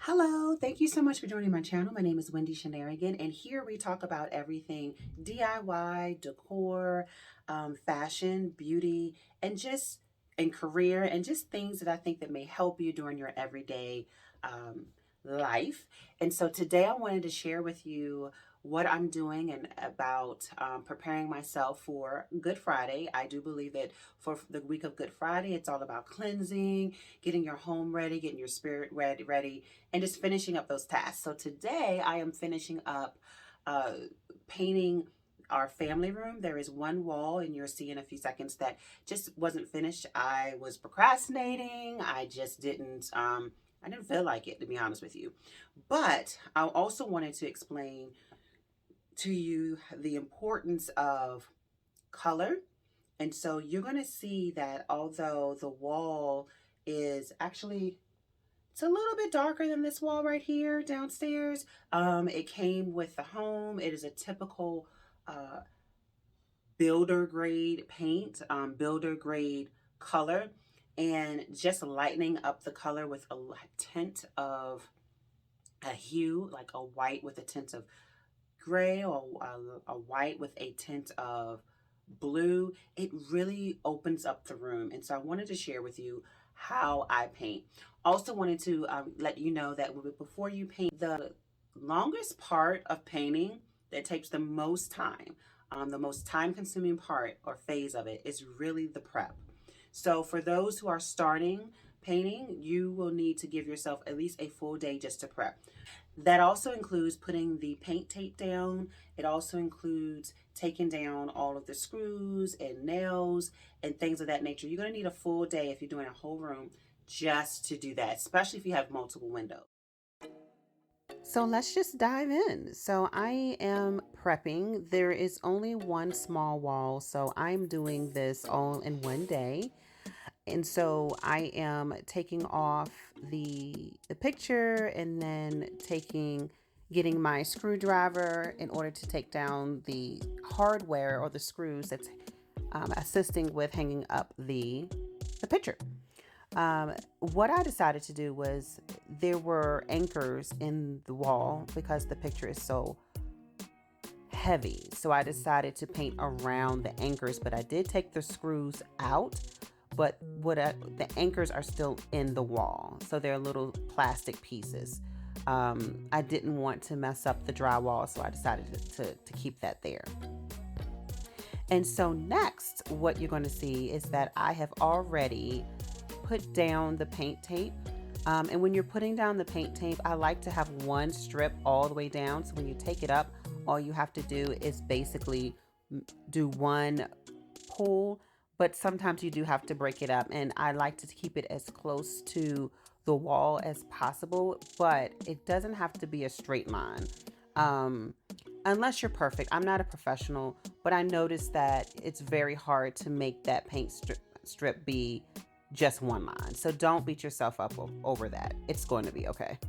Hello, thank you so much for joining my channel. My name is Wendy Shanarigan, and here we talk about everything DIY, decor, fashion, beauty, and just and career, and just things that I think that may help you during your everyday um, life. And so today I wanted to share with you what I'm doing and about preparing myself for Good Friday. I do believe that for the week of Good Friday, it's all about cleansing, getting your home ready, getting your spirit ready, and just finishing up those tasks. So today I am finishing up uh, painting our family room. There is one wall, and you'll see in a few seconds, that just wasn't finished. I was procrastinating. I didn't feel like it, to be honest with you. But I also wanted to explain to you the importance of color. And so you're going to see that although the wall is actually, it's a little bit darker than this wall right here downstairs. It came with the home. It is a typical uh, builder grade paint, builder grade color, and just lightening up the color with a tint of a hue, like a white with a tint of gray, or a white with a tint of blue. It really opens up the room. And so I wanted to share with you how I paint. Also wanted to let you know that before you paint, the longest part of painting that takes the most time consuming part or phase of it is really the prep. So for those who are starting painting, you will need to give yourself at least a full day just to prep. That also includes putting the paint tape down. It also includes taking down all of the screws and nails and things of that nature. You're going to need a full day if you're doing a whole room just to do that, especially if you have multiple windows. So let's just dive in. So I am prepping. There is only one small wall, so I'm doing this all in one day. And so I am taking off the picture, and then getting my screwdriver in order to take down the hardware or the screws that's assisting with hanging up the picture. What I decided to do was, there were anchors in the wall because the picture is so heavy. So I decided to paint around the anchors, but I did take the screws out. But the anchors are still in the wall, so they're little plastic pieces. I didn't want to mess up the drywall, so I decided to keep that there. And so next, what you're going to see is that I have already put down the paint tape. And when you're putting down the paint tape, I like to have one strip all the way down. So when you take it up, all you have to do is basically do one pull, but sometimes you do have to break it up. And I like to keep it as close to the wall as possible, but it doesn't have to be a straight line. Unless you're perfect. I'm not a professional, but I noticed that it's very hard to make that paint strip be just one line. So don't beat yourself up over that. It's going to be okay.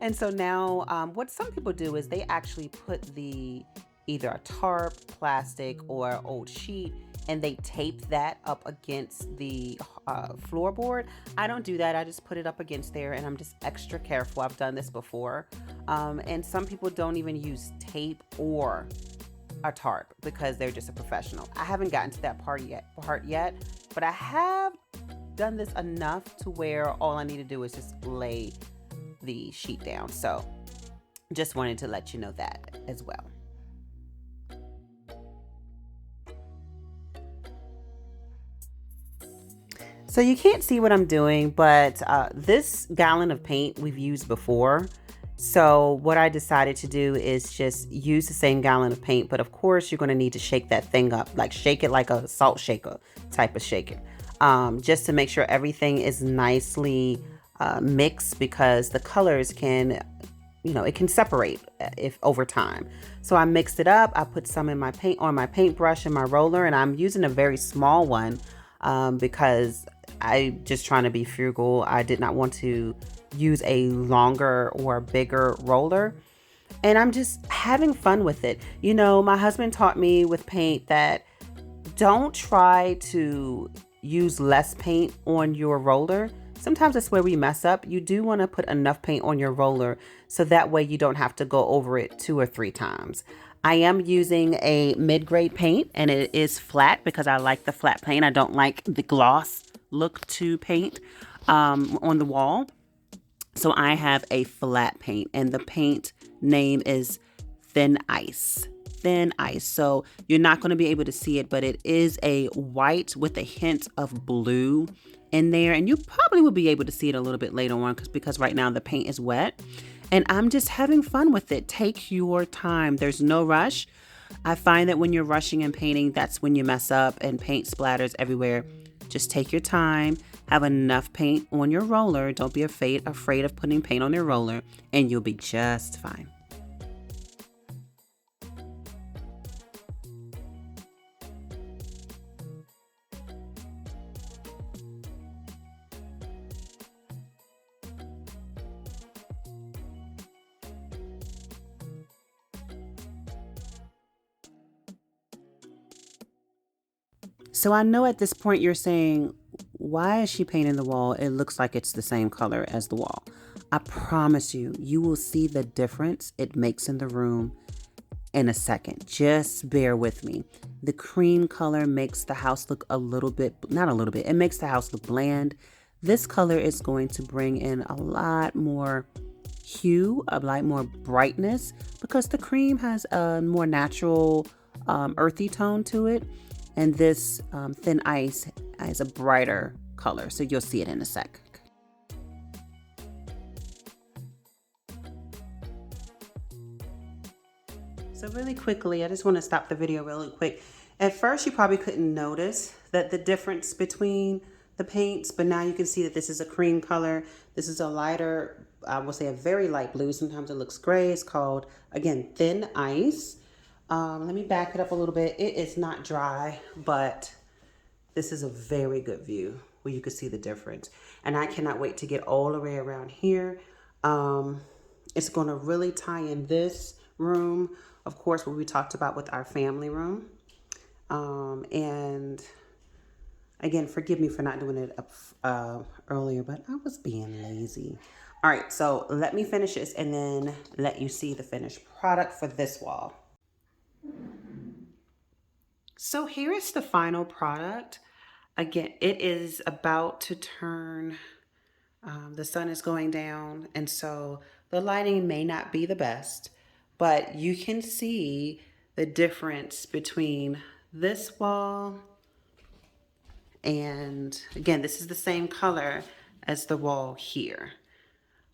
And so now what some people do is they actually put either a tarp, plastic, or old sheet, and they tape that up against the floorboard. I don't do that. I just put it up against there, and I'm just extra careful. I've done this before. And some people don't even use tape or a tarp because they're just a professional. I haven't gotten to that part yet, but I have done this enough to where all I need to do is just lay the sheet down. So just wanted to let you know that as well. So you can't see what I'm doing, but this gallon of paint we've used before. So what I decided to do is just use the same gallon of paint, but of course you're going to need to shake that thing up, like shake it like a salt shaker type of shaking, just to make sure everything is nicely mixed, because the colors can, it can separate if over time. So I mixed it up. I put some in my paint on my paintbrush and my roller, and I'm using a very small one because I just trying to be frugal. I did not want to use a longer or bigger roller, and I'm just having fun with it. My husband taught me with paint that don't try to use less paint on your roller. sometimes that's where we mess up. You do want to put enough paint on your roller so that way you don't have to go over it 2 or 3 times. I am using a mid-grade paint, and it is flat because I like the flat paint. I don't like the gloss look to paint on the wall. So I have a flat paint, and the paint name is Thin Ice. Thin Ice. So you're not going to be able to see it, but it is a white with a hint of blue in there. And you probably will be able to see it a little bit later on because right now the paint is wet. And I'm just having fun with it. Take your time. There's no rush. I find that when you're rushing and painting, that's when you mess up and paint splatters everywhere. Just take your time. Have enough paint on your roller. Don't be afraid of putting paint on your roller, and you'll be just fine. So I know at this point you're saying, why is she painting the wall? It looks like it's the same color as the wall. I promise you, you will see the difference it makes in the room in a second. Just bear with me. The cream color makes the house look a little bit, not a little bit, it makes the house look bland. This color is going to bring in a lot more hue, a lot more brightness, because the cream has a more natural earthy tone to it. And this Thin Ice has a brighter color, so you'll see it in a sec. So really quickly, I just want to stop the video really quick. At first, you probably couldn't notice that the difference between the paints, but now you can see that this is a cream color. This is a lighter, I will say a very light blue. Sometimes it looks gray. It's called, again, Thin Ice. Let me back it up a little bit. It is not dry, but this is a very good view where you can see the difference. And I cannot wait to get all the way around here. It's going to really tie in this room, of course, what we talked about with our family room. And again, forgive me for not doing it earlier, but I was being lazy. All right, so let me finish this and then let you see the finished product for this wall. So here is the final product. Again, it is about to turn, the sun is going down, and so the lighting may not be the best, but you can see the difference between this wall and, again, this is the same color as the wall here.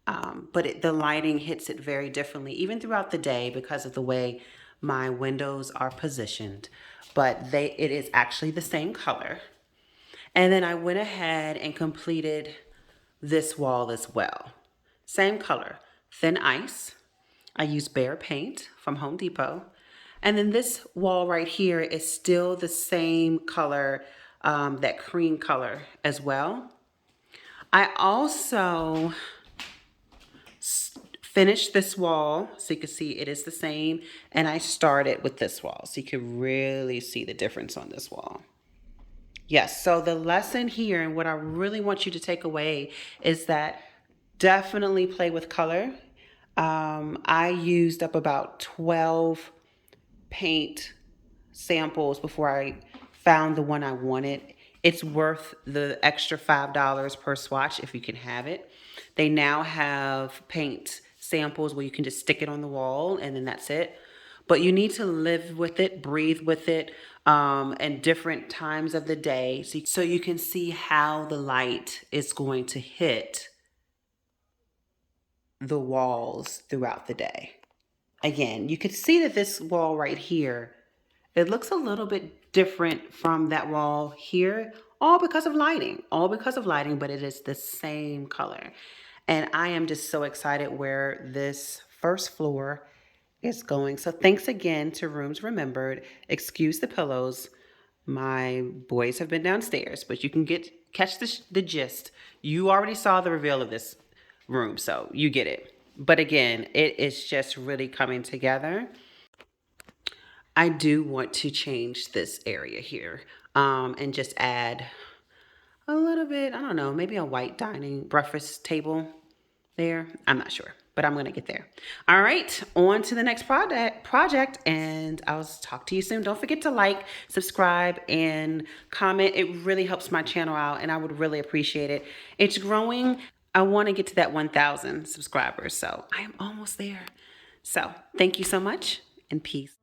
But the lighting hits it very differently, even throughout the day because of the way my windows are positioned. But it is actually the same color. And then I went ahead and completed this wall as well. Same color, Thin Ice. I used Behr paint from Home Depot. And then this wall right here is still the same color, that cream color as well. I also finished this wall so you can see it is the same, and I started with this wall so you can really see the difference on this wall. Yes, so the lesson here and what I really want you to take away is that definitely play with color. I used up about 12 paint samples before I found the one I wanted. It's worth the extra $5 per swatch if you can have it. They now have paint samples where you can just stick it on the wall and then that's it. But you need to live with it, breathe with it, and different times of the day so you can see how the light is going to hit the walls throughout the day. Again, you can see that this wall right here, it looks a little bit different from that wall here, all because of lighting, but it is the same color. And I am just so excited where this first floor is going. So thanks again to Rooms Remembered. Excuse the pillows. My boys have been downstairs, but you can catch the gist. You already saw the reveal of this room, so you get it. But again, it is just really coming together. I do want to change this area here and just add a little bit, I don't know, maybe a white dining breakfast table there. I'm not sure, but I'm going to get there. All right, on to the next project, and I'll talk to you soon. Don't forget to like, subscribe, and comment. It really helps my channel out, and I would really appreciate it. It's growing. I want to get to that 1,000 subscribers, so I am almost there. So thank you so much, and peace.